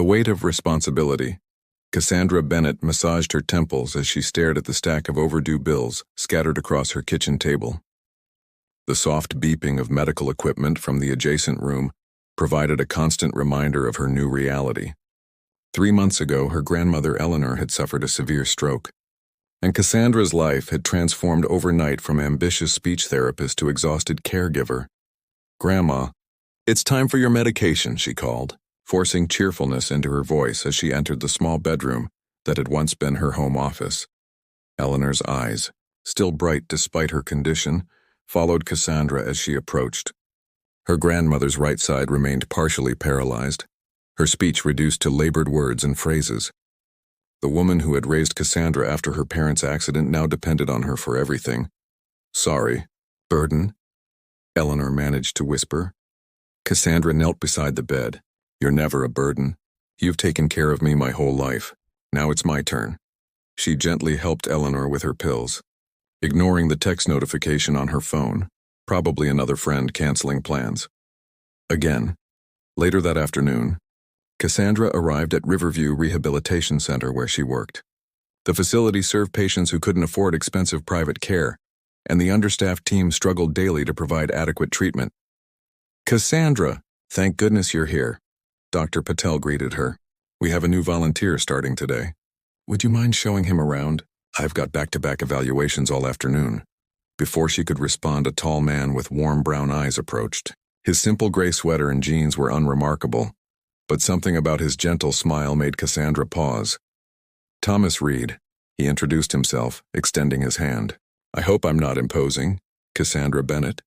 The weight of responsibility. Cassandra Bennett massaged her temples as she stared at the stack of overdue bills scattered across her kitchen table. The soft beeping of medical equipment from the adjacent room provided a constant reminder of her new reality. 3 months ago, her grandmother Eleanor had suffered a severe stroke, and Cassandra's life had transformed overnight from ambitious speech therapist to exhausted caregiver. "Grandma, it's time for your medication," she called, forcing cheerfulness into her voice as she entered the small bedroom that had once been her home office. Eleanor's eyes, still bright despite her condition, followed Cassandra as she approached. Her grandmother's right side remained partially paralyzed, her speech reduced to labored words and phrases. The woman who had raised Cassandra after her parents' accident now depended on her for everything. "Sorry. Burden?" Eleanor managed to whisper. Cassandra knelt beside the bed. "You're never a burden. You've taken care of me my whole life. Now it's my turn." She gently helped Eleanor with her pills, ignoring the text notification on her phone, probably another friend canceling plans. Again, later that afternoon, Cassandra arrived at Riverview Rehabilitation Center where she worked. The facility served patients who couldn't afford expensive private care, and the understaffed team struggled daily to provide adequate treatment. "Cassandra, thank goodness you're here," Dr. Patel greeted her. "We have a new volunteer starting today. Would you mind showing him around? I've got back-to-back evaluations all afternoon." Before she could respond, a tall man with warm brown eyes approached. His simple gray sweater and jeans were unremarkable, but something about his gentle smile made Cassandra pause. "Thomas Reed," he introduced himself, extending his hand. "I hope I'm not imposing, Cassandra Bennett.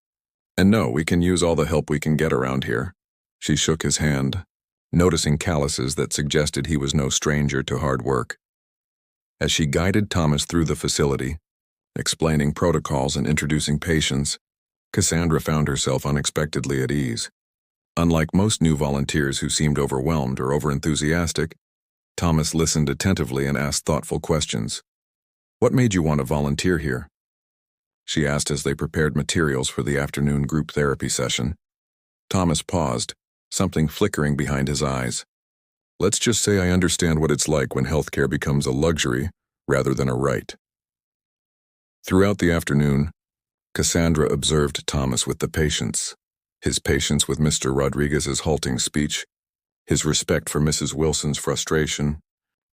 And no, we can use all the help we can get around here." She shook his hand, noticing calluses that suggested he was no stranger to hard work. As she guided Thomas through the facility, explaining protocols and introducing patients, Cassandra found herself unexpectedly at ease. Unlike most new volunteers who seemed overwhelmed or overenthusiastic, Thomas listened attentively and asked thoughtful questions. "What made you want to volunteer here?" she asked as they prepared materials for the afternoon group therapy session. Thomas paused, something flickering behind his eyes. "Let's just say I understand what it's like when healthcare becomes a luxury rather than a right." Throughout the afternoon, Cassandra observed Thomas with the patients, his patience with Mr. Rodriguez's halting speech, his respect for Mrs. Wilson's frustration,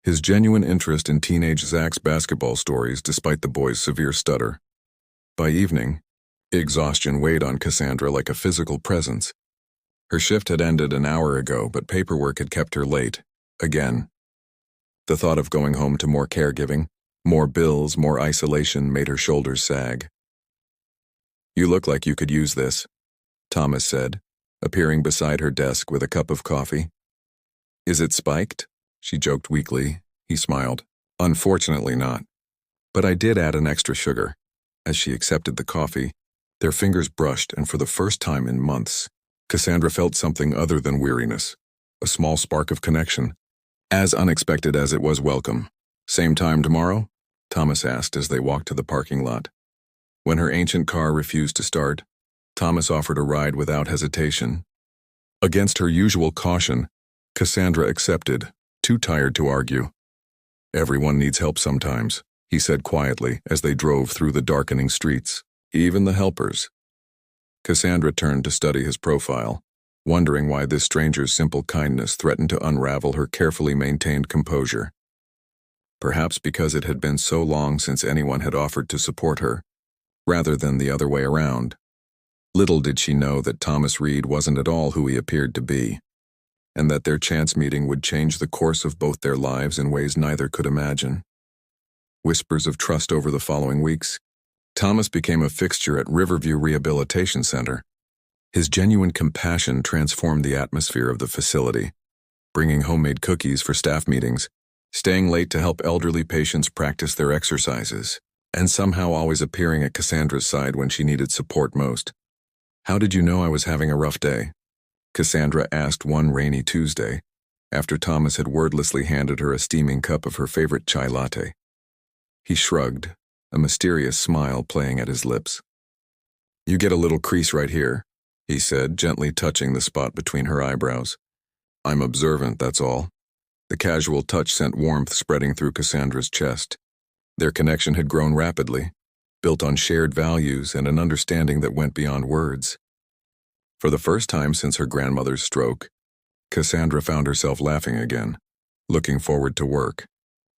his genuine interest in teenage Zach's basketball stories despite the boy's severe stutter. By evening, exhaustion weighed on Cassandra like a physical presence. Her shift had ended an hour ago, but paperwork had kept her late, again. The thought of going home to more caregiving, more bills, more isolation made her shoulders sag. "You look like you could use this," Thomas said, appearing beside her desk with a cup of coffee. "Is it spiked?" she joked weakly. He smiled. "Unfortunately not. But I did add an extra sugar." As she accepted the coffee, their fingers brushed, and for the first time in months, Cassandra felt something other than weariness, a small spark of connection, as unexpected as it was welcome. "Same time tomorrow?" Thomas asked as they walked to the parking lot. When her ancient car refused to start, Thomas offered a ride without hesitation. Against her usual caution, Cassandra accepted, too tired to argue. "Everyone needs help sometimes," he said quietly as they drove through the darkening streets, "even the helpers." Cassandra turned to study his profile, wondering why this stranger's simple kindness threatened to unravel her carefully maintained composure. Perhaps because it had been so long since anyone had offered to support her, rather than the other way around. Little did she know that Thomas Reed wasn't at all who he appeared to be, and that their chance meeting would change the course of both their lives in ways neither could imagine. Whispers of trust over the following weeks. Thomas became a fixture at Riverview Rehabilitation Center. His genuine compassion transformed the atmosphere of the facility, bringing homemade cookies for staff meetings, staying late to help elderly patients practice their exercises, and somehow always appearing at Cassandra's side when she needed support most. "How did you know I was having a rough day?" Cassandra asked one rainy Tuesday, after Thomas had wordlessly handed her a steaming cup of her favorite chai latte. He shrugged, a mysterious smile playing at his lips. "You get a little crease right here," he said, gently touching the spot between her eyebrows. "I'm observant, that's all." The casual touch sent warmth spreading through Cassandra's chest. Their connection had grown rapidly, built on shared values and an understanding that went beyond words. For the first time since her grandmother's stroke, Cassandra found herself laughing again, looking forward to work,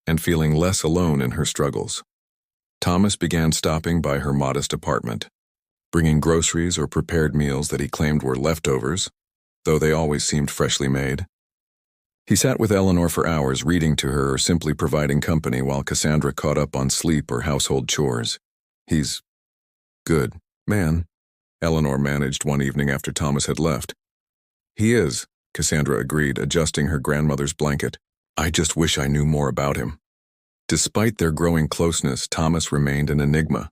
and feeling less alone in her struggles. Thomas began stopping by her modest apartment, bringing groceries or prepared meals that he claimed were leftovers, though they always seemed freshly made. He sat with Eleanor for hours, reading to her or simply providing company while Cassandra caught up on sleep or household chores. "He's good, man," Eleanor managed one evening after Thomas had left. "He is," Cassandra agreed, adjusting her grandmother's blanket. "I just wish I knew more about him." Despite their growing closeness, Thomas remained an enigma.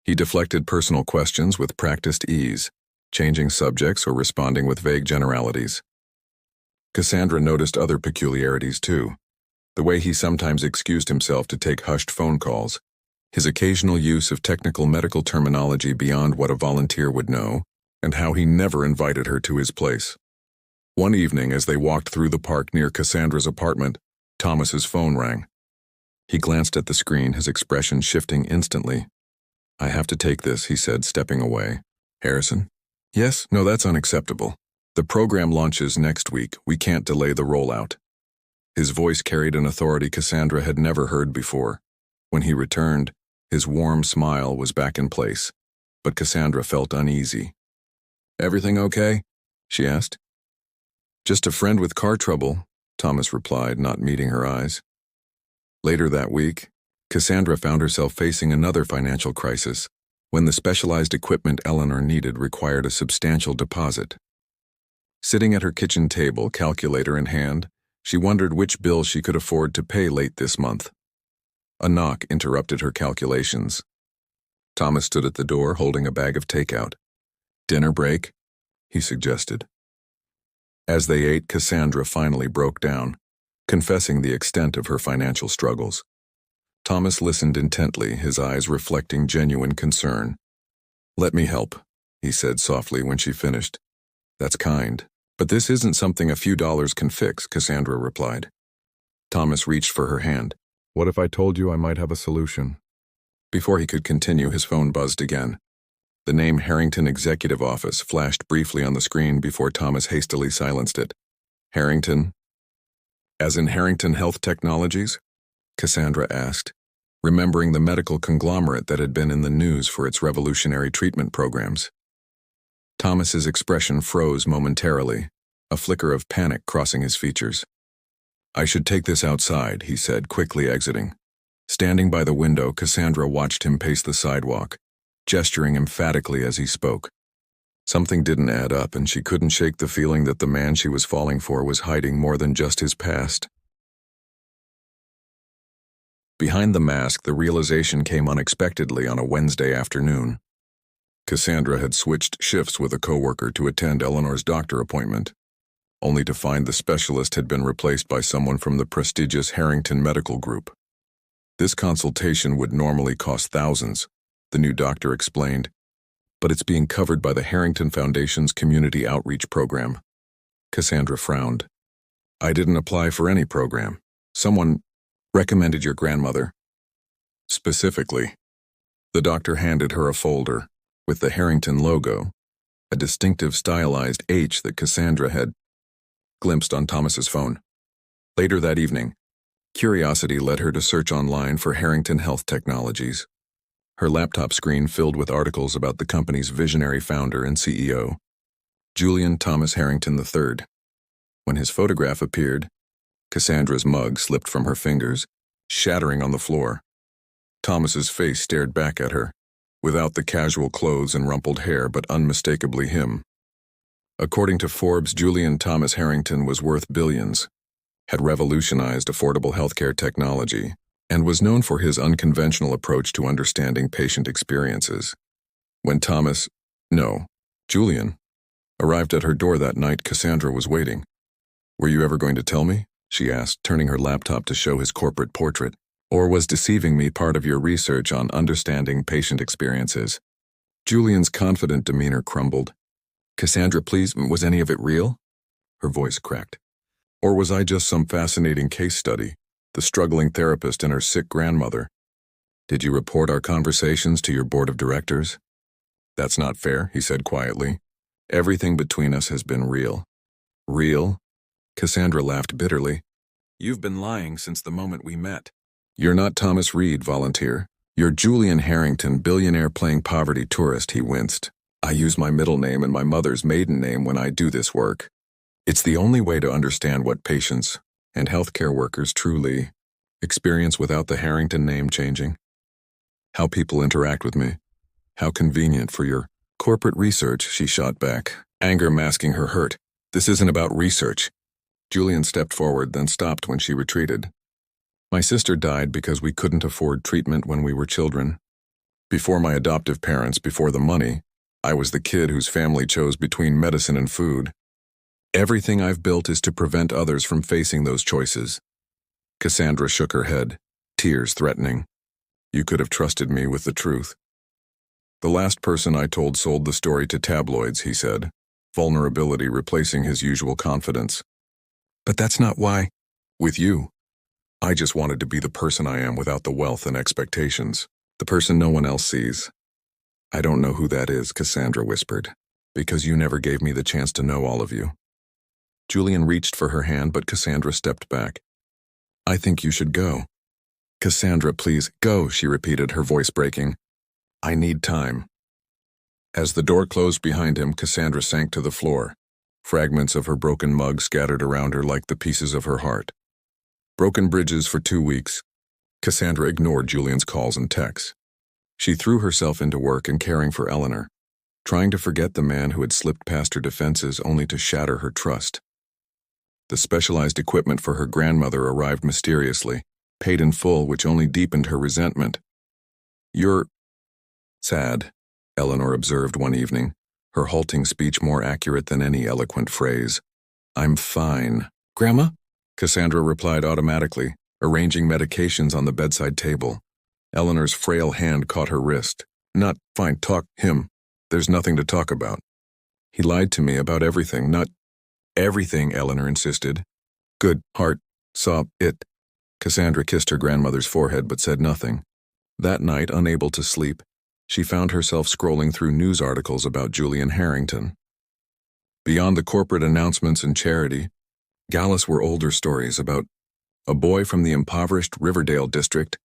He deflected personal questions with practiced ease, changing subjects or responding with vague generalities. Cassandra noticed other peculiarities too. The way he sometimes excused himself to take hushed phone calls, his occasional use of technical medical terminology beyond what a volunteer would know, and how he never invited her to his place. One evening, as they walked through the park near Cassandra's apartment, Thomas's phone rang. He glanced at the screen, his expression shifting instantly. "I have to take this," he said, stepping away. "Harrison?" "Yes? No, that's unacceptable. The program launches next week. We can't delay the rollout." His voice carried an authority Cassandra had never heard before. When he returned, his warm smile was back in place, but Cassandra felt uneasy. "Everything okay?" she asked. "Just a friend with car trouble," Thomas replied, not meeting her eyes. Later that week, Cassandra found herself facing another financial crisis when the specialized equipment Eleanor needed required a substantial deposit. Sitting at her kitchen table, calculator in hand, she wondered which bill she could afford to pay late this month. A knock interrupted her calculations. Thomas stood at the door holding a bag of takeout. "Dinner break?" he suggested. As they ate, Cassandra finally broke down, confessing the extent of her financial struggles. Thomas listened intently, his eyes reflecting genuine concern. "Let me help," he said softly when she finished. "That's kind. But this isn't something a few dollars can fix," Cassandra replied. Thomas reached for her hand. "What if I told you I might have a solution?" Before he could continue, his phone buzzed again. The name Harrington Executive Office flashed briefly on the screen before Thomas hastily silenced it. "Harrington? As in Harrington Health Technologies?" Cassandra asked, remembering the medical conglomerate that had been in the news for its revolutionary treatment programs. Thomas's expression froze momentarily, a flicker of panic crossing his features. "I should take this outside," he said, quickly exiting. Standing by the window, Cassandra watched him pace the sidewalk, gesturing emphatically as he spoke. Something didn't add up, and she couldn't shake the feeling that the man she was falling for was hiding more than just his past. Behind the mask, the realization came unexpectedly on a Wednesday afternoon. Cassandra had switched shifts with a coworker to attend Eleanor's doctor appointment, only to find the specialist had been replaced by someone from the prestigious Harrington Medical Group. "This consultation would normally cost thousands," the new doctor explained, "but it's being covered by the Harrington Foundation's community outreach program." Cassandra frowned. "I didn't apply for any program. Someone recommended your grandmother." "Specifically." The doctor handed her a folder with the Harrington logo, a distinctive stylized H that Cassandra had glimpsed on Thomas's phone. Later that evening, curiosity led her to search online for Harrington Health Technologies. Her laptop screen filled with articles about the company's visionary founder and CEO, Julian Thomas Harrington III. When his photograph appeared, Cassandra's mug slipped from her fingers, shattering on the floor. Thomas's face stared back at her, without the casual clothes and rumpled hair, but unmistakably him. According to Forbes, Julian Thomas Harrington was worth billions, had revolutionized affordable healthcare technology, and was known for his unconventional approach to understanding patient experiences. When Julian, arrived at her door that night, Cassandra was waiting. "Were you ever going to tell me?" she asked, turning her laptop to show his corporate portrait. "Or was deceiving me part of your research on understanding patient experiences?" Julian's confident demeanor crumbled. "Cassandra, please, was any of it real?" Her voice cracked. Or was I just some fascinating case study, the struggling therapist and her sick grandmother? Did you report our conversations to your board of directors? That's not fair, he said quietly. Everything between us has been real. Real? Cassandra laughed bitterly. You've been lying since the moment we met. You're not Thomas Reed, volunteer. You're Julian Harrington, billionaire playing poverty tourist, he winced. I use my middle name and my mother's maiden name when I do this work. It's the only way to understand what patients and healthcare workers truly experience without the Harrington name changing. How people interact with me. How convenient for your corporate research, she shot back, anger masking her hurt. This isn't about research. Julian stepped forward, then stopped when she retreated. My sister died because we couldn't afford treatment when we were children. Before my adoptive parents, before the money, I was the kid whose family chose between medicine and food. Everything I've built is to prevent others from facing those choices. Cassandra shook her head, tears threatening. You could have trusted me with the truth. The last person I told sold the story to tabloids, he said, vulnerability replacing his usual confidence. But that's not why. With you, I just wanted to be the person I am without the wealth and expectations, the person no one else sees. I don't know who that is, Cassandra whispered, because you never gave me the chance to know all of you. Julian reached for her hand, but Cassandra stepped back. I think you should go. Cassandra, please, go, she repeated, her voice breaking. I need time. As the door closed behind him, Cassandra sank to the floor, fragments of her broken mug scattered around her like the pieces of her heart. Broken bridges for 2 weeks. Cassandra ignored Julian's calls and texts. She threw herself into work and caring for Eleanor, trying to forget the man who had slipped past her defenses only to shatter her trust. The specialized equipment for her grandmother arrived mysteriously, paid in full, which only deepened her resentment. You're sad, Eleanor observed one evening, her halting speech more accurate than any eloquent phrase. I'm fine. Grandma? Cassandra replied automatically, arranging medications on the bedside table. Eleanor's frail hand caught her wrist. Not fine, talk him. There's nothing to talk about. He lied to me about everything, not everything, Eleanor insisted. Good heart, saw it. Cassandra kissed her grandmother's forehead but said nothing. That night, unable to sleep, she found herself scrolling through news articles about Julian Harrington. Beyond the corporate announcements and charity, galas were older stories about a boy from the impoverished Riverdale district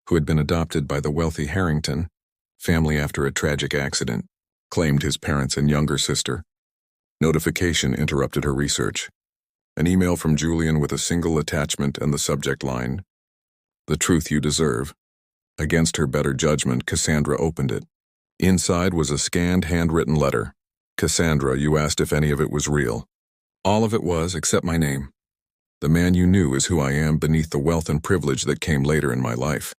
who had been adopted by the wealthy Harrington family after a tragic accident, claimed his parents and younger sister. Notification interrupted her research. An email from Julian with a single attachment and the subject line, "The truth you deserve." Against her better judgment, Cassandra opened it. Inside was a scanned handwritten letter. Cassandra, you asked if any of it was real. All of it was, except my name. The man you knew is who I am beneath the wealth and privilege that came later in my life.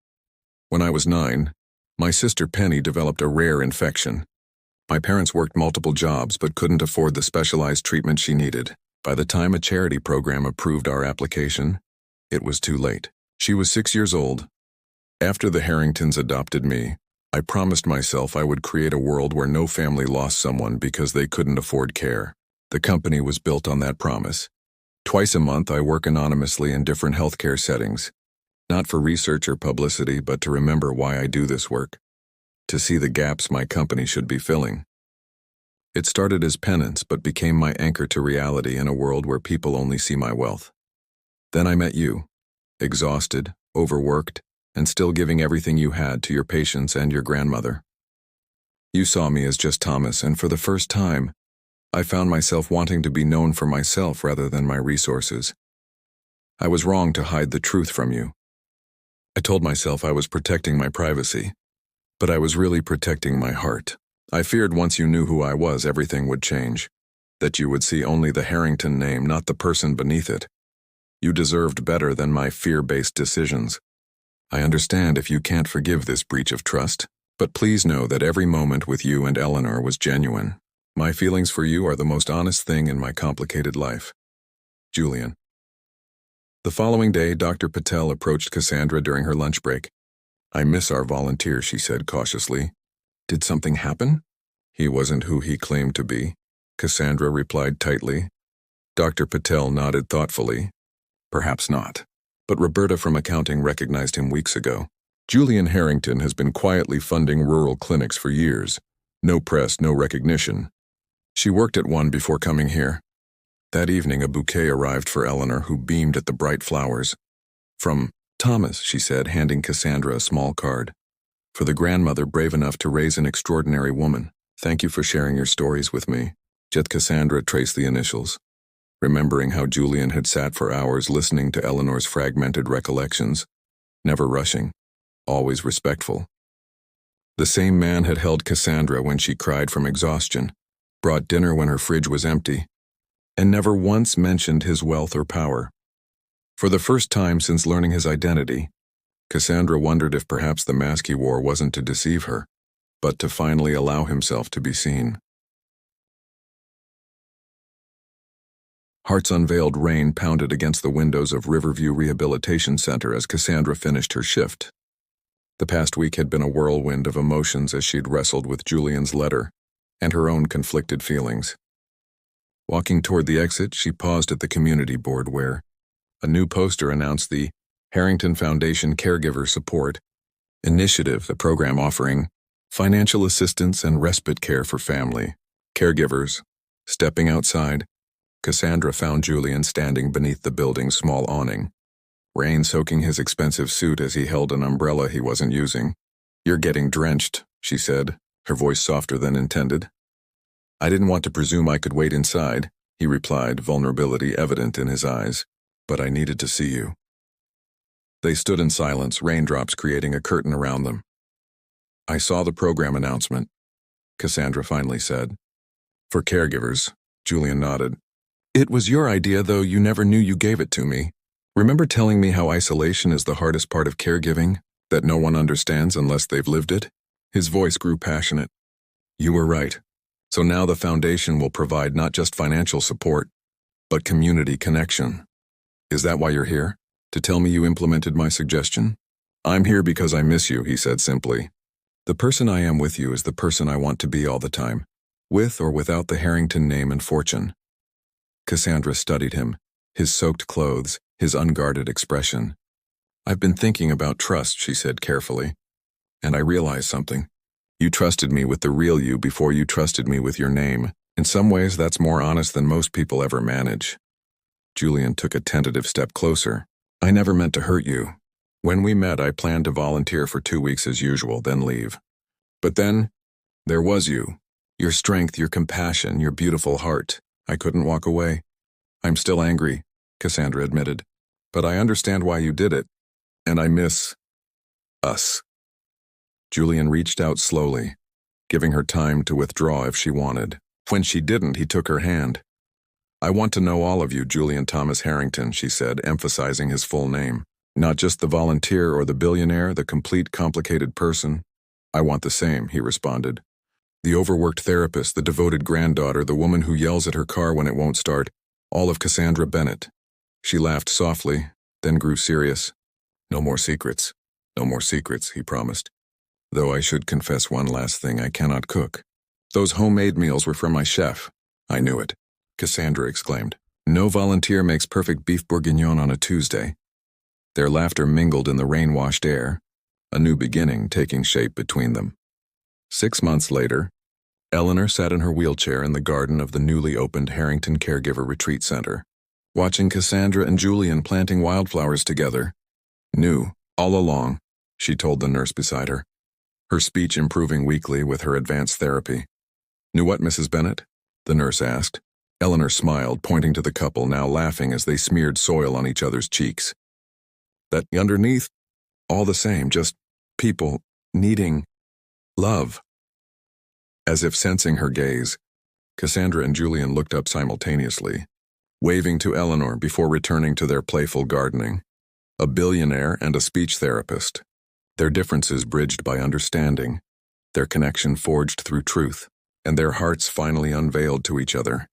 When I was 9, my sister Penny developed a rare infection. My parents worked multiple jobs but couldn't afford the specialized treatment she needed. By the time a charity program approved our application, it was too late. She was 6 years old. After the Harringtons adopted me, I promised myself I would create a world where no family lost someone because they couldn't afford care. The company was built on that promise. Twice a month, I work anonymously in different healthcare settings, not for research or publicity, but to remember why I do this work, to see the gaps my company should be filling. It started as penance, but became my anchor to reality in a world where people only see my wealth. Then I met you, exhausted, overworked, and still giving everything you had to your patients and your grandmother. You saw me as just Thomas, and for the first time, I found myself wanting to be known for myself rather than my resources. I was wrong to hide the truth from you. I told myself I was protecting my privacy, but I was really protecting my heart. I feared once you knew who I was, everything would change, that you would see only the Harrington name, not the person beneath it. You deserved better than my fear-based decisions. I understand if you can't forgive this breach of trust, but please know that every moment with you and Eleanor was genuine. My feelings for you are the most honest thing in my complicated life. Julian. The following day, Dr. Patel approached Cassandra during her lunch break. I miss our volunteer, she said cautiously. Did something happen? He wasn't who he claimed to be, Cassandra replied tightly. Dr. Patel nodded thoughtfully. Perhaps not. But Roberta from accounting recognized him weeks ago. Julian Harrington has been quietly funding rural clinics for years. No press, no recognition. She worked at one before coming here. That evening, a bouquet arrived for Eleanor, who beamed at the bright flowers. From Thomas, she said, handing Cassandra a small card. For the grandmother brave enough to raise an extraordinary woman. Thank you for sharing your stories with me. Jet Cassandra traced the initials, remembering how Julian had sat for hours listening to Eleanor's fragmented recollections, never rushing, always respectful. The same man had held Cassandra when she cried from exhaustion, brought dinner when her fridge was empty, and never once mentioned his wealth or power. For the first time since learning his identity, Cassandra wondered if perhaps the mask he wore wasn't to deceive her, but to finally allow himself to be seen. Heart's unveiled rain pounded against the windows of Riverview Rehabilitation Center as Cassandra finished her shift. The past week had been a whirlwind of emotions as she'd wrestled with Julian's letter and her own conflicted feelings. Walking toward the exit, she paused at the community board where a new poster announced the Harrington Foundation Caregiver Support Initiative, the program offering financial assistance and respite care for family caregivers. Stepping outside, Cassandra found Julian standing beneath the building's small awning, rain soaking his expensive suit as he held an umbrella he wasn't using. "You're getting drenched," she said, her voice softer than intended. "I didn't want to presume I could wait inside," he replied, vulnerability evident in his eyes, "but I needed to see you." They stood in silence, raindrops creating a curtain around them. "I saw the program announcement," Cassandra finally said. "For caregivers," Julian nodded. "It was your idea, though you never knew you gave it to me. Remember telling me how isolation is the hardest part of caregiving, that no one understands unless they've lived it?" His voice grew passionate. "You were right. So now the foundation will provide not just financial support, but community connection. Is that why you're here? To tell me you implemented my suggestion?" "I'm here because I miss you," he said simply. "The person I am with you is the person I want to be all the time, with or without the Harrington name and fortune." Cassandra studied him, his soaked clothes, his unguarded expression. "I've been thinking about trust," she said carefully. "And I realized something. You trusted me with the real you before you trusted me with your name. In some ways, that's more honest than most people ever manage." Julian took a tentative step closer. "I never meant to hurt you. When we met, I planned to volunteer for 2 weeks as usual, then leave. But then, there was you. Your strength, your compassion, your beautiful heart. I couldn't walk away. I'm still angry," Cassandra admitted. "But I understand why you did it. And I miss us." Julian reached out slowly, giving her time to withdraw if she wanted. When she didn't, he took her hand. "I want to know all of you, Julian Thomas Harrington," she said, emphasizing his full name. "Not just the volunteer or the billionaire, the complete, complicated person." "I want the same," he responded. "The overworked therapist, the devoted granddaughter, the woman who yells at her car when it won't start, all of Cassandra Bennett." She laughed softly, then grew serious. "No more secrets. No more secrets," he promised. "Though I should confess one last thing, I cannot cook. Those homemade meals were from my chef." "I knew it," Cassandra exclaimed. "No volunteer makes perfect beef bourguignon on a Tuesday." Their laughter mingled in the rain-washed air, a new beginning taking shape between them. 6 months later, Eleanor sat in her wheelchair in the garden of the newly opened Harrington Caregiver Retreat Center, watching Cassandra and Julian planting wildflowers together. "Knew, all along," she told the nurse beside her, her speech improving weekly with her advanced therapy. "Knew what, Mrs. Bennett?" the nurse asked. Eleanor smiled, pointing to the couple, now laughing as they smeared soil on each other's cheeks. "That underneath, all the same, just people needing love." As if sensing her gaze, Cassandra and Julian looked up simultaneously, waving to Eleanor before returning to their playful gardening. A billionaire and a speech therapist, their differences bridged by understanding, their connection forged through truth, and their hearts finally unveiled to each other.